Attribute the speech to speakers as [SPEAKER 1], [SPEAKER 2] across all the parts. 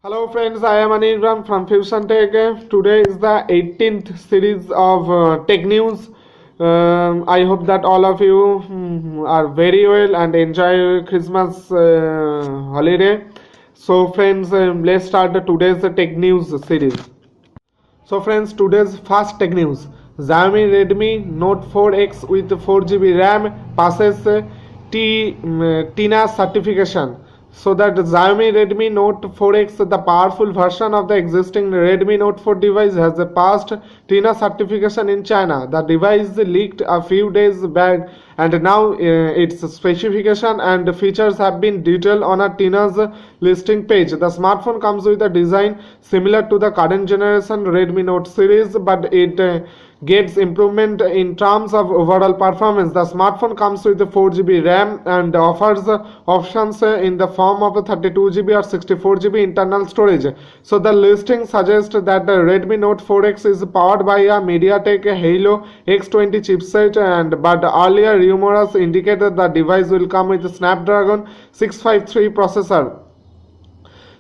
[SPEAKER 1] Hello friends, I am Anirban from Fusion Tech. Today is the 18th series of tech news. I hope that all of you are very well and enjoy Christmas holiday. So friends, let's start today's tech news series. So friends, today's first tech news. Xiaomi Redmi Note 4X with 4GB RAM passes TENAA certification. So that Xiaomi Redmi Note 4X, the powerful version of the existing Redmi Note 4 device, has passed TENAA certification in China. The device leaked a few days back, and now its specification and features have been detailed on a TENAA's listing page. The smartphone comes with a design similar to the current generation Redmi Note series, but it gets improvement in terms of overall performance. The smartphone comes with 4GB RAM and offers options in the form of 32GB or 64GB internal storage. So the listing suggests that the Redmi Note 4X is powered by a MediaTek Helio X20 chipset, but earlier rumors indicated the device will come with a Snapdragon 653 processor.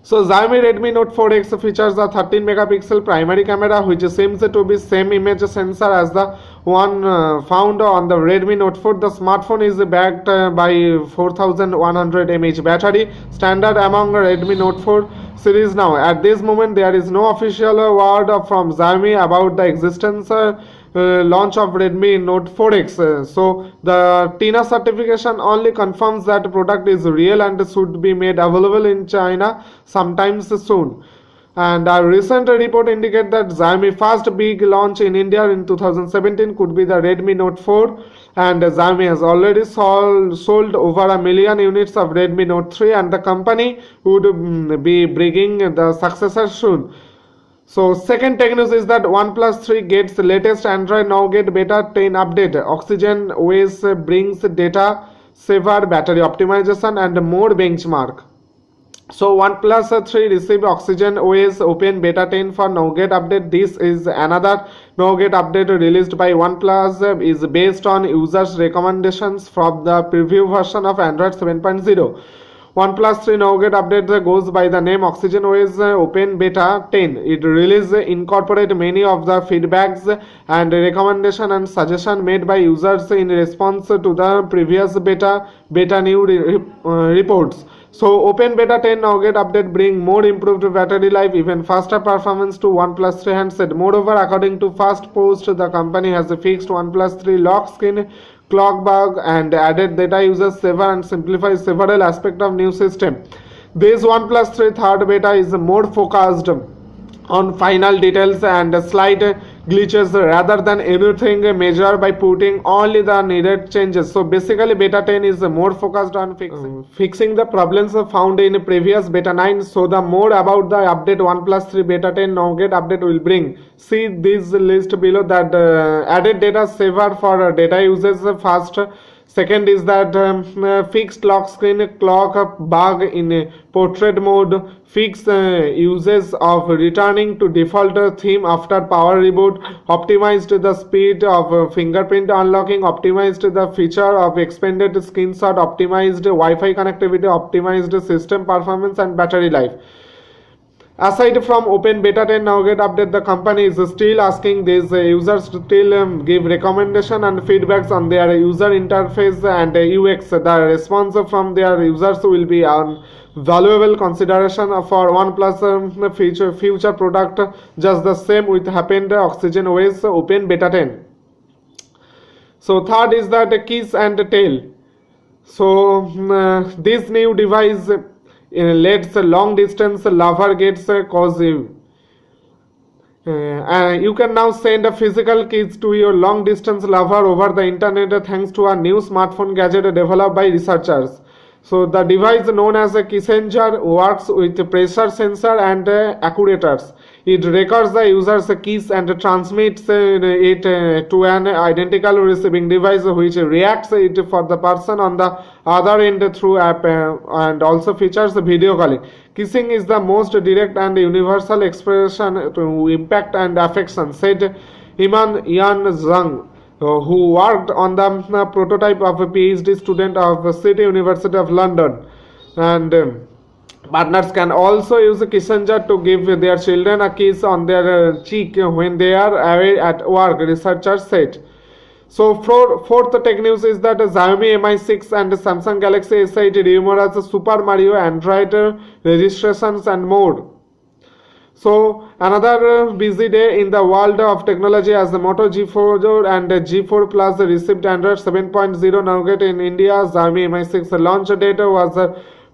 [SPEAKER 1] So Xiaomi Redmi Note 4X features a 13 megapixel primary camera, which seems to be same image sensor as the one found on the Redmi Note 4. The smartphone is backed by 4100 mAh battery, standard among Redmi Note 4 series now. At this moment, there is no official word from Xiaomi about the existence launch of Redmi Note 4X. So the TENAA certification only confirms that product is real and should be made available in China sometimes soon. And a recent report indicates that Xiaomi first big launch in India in 2017 could be the Redmi Note 4, and Xiaomi has already sold over 1 million units of Redmi Note 3, and the company would be bringing the successor soon. So second tech news is that OnePlus 3 gets the latest Android Nougat Beta 10 update. OxygenOS brings data saver, battery optimization and more benchmark. So OnePlus 3 received OxygenOS Open Beta 10 for Nougat update. This is another Nougat update released by OnePlus, is based on users' recommendations from the preview version of Android 7.0. OnePlus 3 Nougat update goes by the name OxygenOS Open Beta 10. It release incorporate many of the feedbacks and recommendation and suggestion made by users in response to the previous beta new reports. So Open Beta 10 Nougat update bring more improved battery life, even faster performance to OnePlus 3 handset. Moreover, according to Fast Post, the company has fixed OnePlus 3 lock screen clock bug and added data users saver and simplifies several aspects of new system. This OnePlus 3 third beta is more focused on final details and slight glitches rather than anything measured by putting only the needed changes. So basically beta 10 is more focused on fixing the problems found in previous beta 9. So the more about the update OnePlus 3 beta 10 Nougat update will bring. See this list below, that added data saver for data users first. Second is that fixed lock screen clock bug in portrait mode, fix uses of returning to default theme after power reboot, optimized the speed of fingerprint unlocking, optimized the feature of expanded screenshot, optimized Wi-Fi connectivity, optimized system performance and battery life. Aside from Open Beta 10 Nougat update, the company is still asking these users to still give recommendation and feedbacks on their user interface and UX. The response from their users will be on valuable consideration for OnePlus future product. Just the same with happened OxygenOS Open Beta 10. So third is that kiss and tell. So this new device lets long distance lover gets cosy. You can now send a physical kiss to your long distance lover over the internet thanks to a new smartphone gadget developed by researchers. So the device known as a Kissenger works with pressure sensor and actuators. It records the user's kiss and transmits it to an identical receiving device, which reacts it for the person on the other end through app and also features video calling. Kissing is the most direct and universal expression to impact and affection, said Iman Yan Zhang, who worked on the prototype of a PhD student of City University of London. And Partners can also use a kissenger to give their children a kiss on their cheek when they are away at work, researchers said. So fourth tech news is that Xiaomi Mi 6 and Samsung Galaxy S8 rumor as Super Mario Android registrations and more. So another busy day in the world of technology as the Moto G4 and G4 Plus received Android 7.0 Nougat in India. Xiaomi Mi 6 launch date was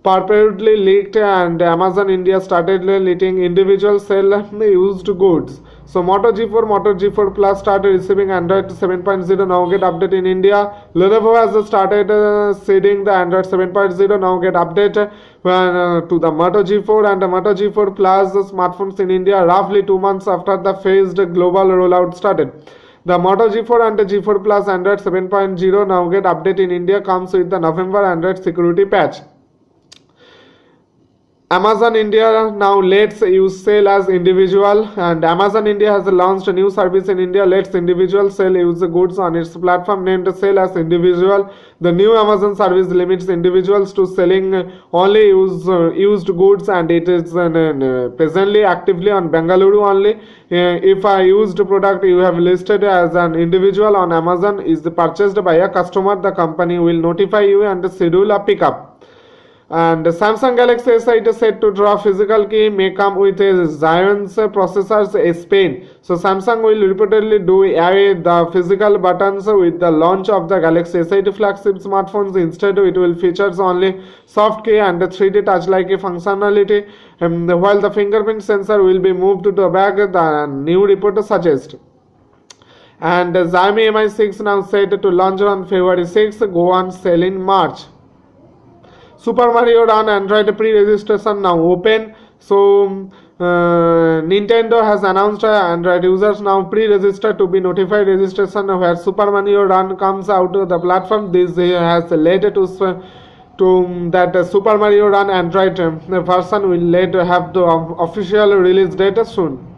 [SPEAKER 1] purportedly leaked and Amazon India started letting individuals sell used goods. So Moto G4 Plus started receiving Android 7.0 Nougat update in India. Lenovo has started seeding the Android 7.0 Nougat update to the Moto G4 and the Moto G4 Plus smartphones in India roughly 2 months after the phased global rollout started. The Moto G4 and the G4 Plus Android 7.0 Nougat update in India comes with the November Android security patch. Amazon India now lets you sell as individual, and Amazon India has launched a new service in India, lets individuals sell used goods on its platform named Sell as Individual. The new Amazon service limits individuals to selling only used goods, and it is presently actively on Bengaluru only. If a used product you have listed as an individual on Amazon is purchased by a customer, the company will notify you and schedule a pickup. And Samsung Galaxy S8 is said to draw physical key may come with a Xion's processors S Pen. So Samsung will reportedly do away the physical buttons with the launch of the Galaxy S8 flagship smartphones. Instead, it will feature only soft key and 3D touch-like functionality, while the fingerprint sensor will be moved to the back, the new report suggests. And Xiaomi Mi 6 now set to launch on February 6, go on sale in March. Super Mario Run Android pre-registration now open. So Nintendo has announced Android users now pre-register to be notified registration where Super Mario Run comes out to the platform. This has led to that Super Mario Run Android version will later have the official release date soon.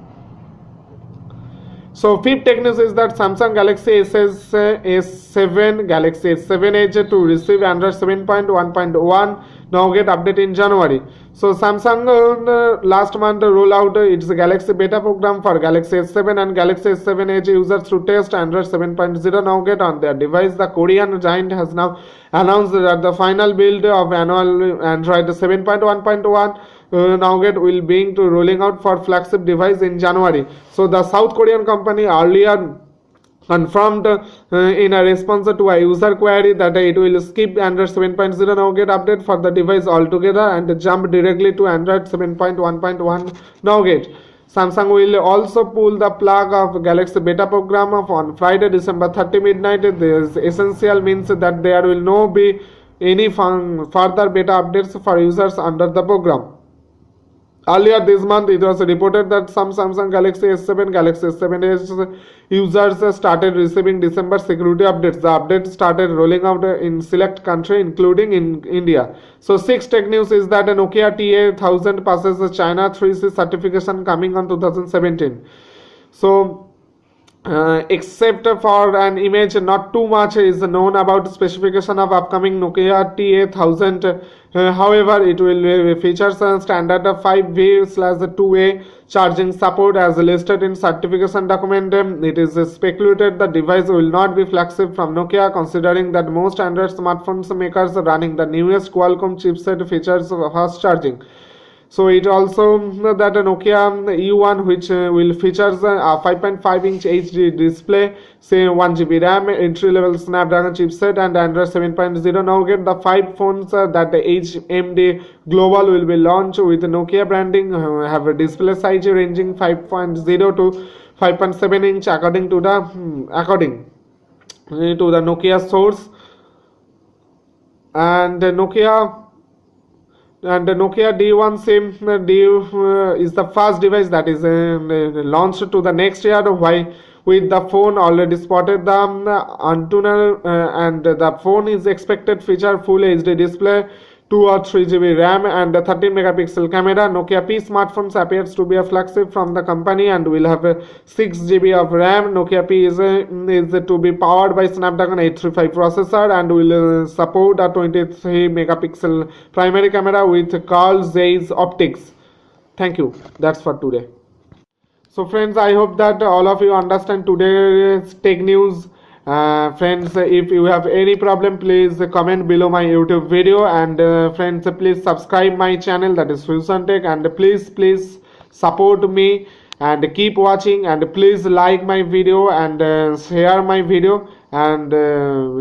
[SPEAKER 1] So fifth tech news is that Samsung Galaxy S7, Galaxy S7 Edge to receive Android 7.1.1 Nougat update in January. So Samsung last month rolled out its Galaxy beta program for Galaxy S7 and Galaxy S7 Edge users to test Android 7.0 Nougat on their device. The Korean giant has now announced that the final build of annual Android 7.1.1 Nougat will be rolling out for flagship device in January. So the South Korean company earlier confirmed in a response to a user query that it will skip Android 7.0 Nougat update for the device altogether and jump directly to Android 7.1.1 Nougat. Samsung will also pull the plug of Galaxy beta program on Friday, December 30 midnight. This essential means that there will not be any further beta updates for users under the program. Earlier this month, it was reported that some Samsung Galaxy S7, Galaxy S7 Edge users started receiving December security updates. The updates started rolling out in select countries, including in India. So, sixth tech news is that a Nokia TA-1000 passes the China 3C certification coming on 2017. So, except for an image, not too much is known about specification of upcoming Nokia TA-1000. However, it will feature standard 5V/2A charging support as listed in certification document. It is speculated the device will not be flagship from Nokia, considering that most Android smartphones makers running the newest Qualcomm chipset features fast charging. So it also that a Nokia U1 which will feature a 5.5-inch HD display, say 1 GB RAM, entry-level Snapdragon chipset and Android 7.0 Nougat. The 5 phones that the HMD Global will be launched with Nokia branding have a display size ranging 5.0 to 5.7 inch according to the Nokia source. And Nokia D1 SIM D is the first device that is launched to the next year. Why? With the phone already spotted the antenna and the phone is expected feature full HD display, 2 or 3 GB RAM and a 13 megapixel camera. Nokia P smartphones appears to be a flagship from the company and will have a 6 GB of RAM. Nokia P is to be powered by Snapdragon 835 processor and will support a 23 megapixel primary camera with Carl Zeiss optics. Thank you. That's for today. So friends, I hope that all of you understand today's tech news. Friends, if you have any problem, please comment below my YouTube video, and friends, please subscribe my channel, that is Fusion Tech, and please support me and keep watching, and please like my video and share my video, and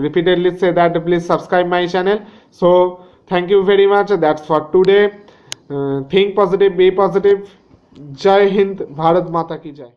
[SPEAKER 1] repeatedly say that please subscribe my channel. So thank you very much. That's for today. Think positive, be positive. Jai Hind, Bharat Mata ki Jai.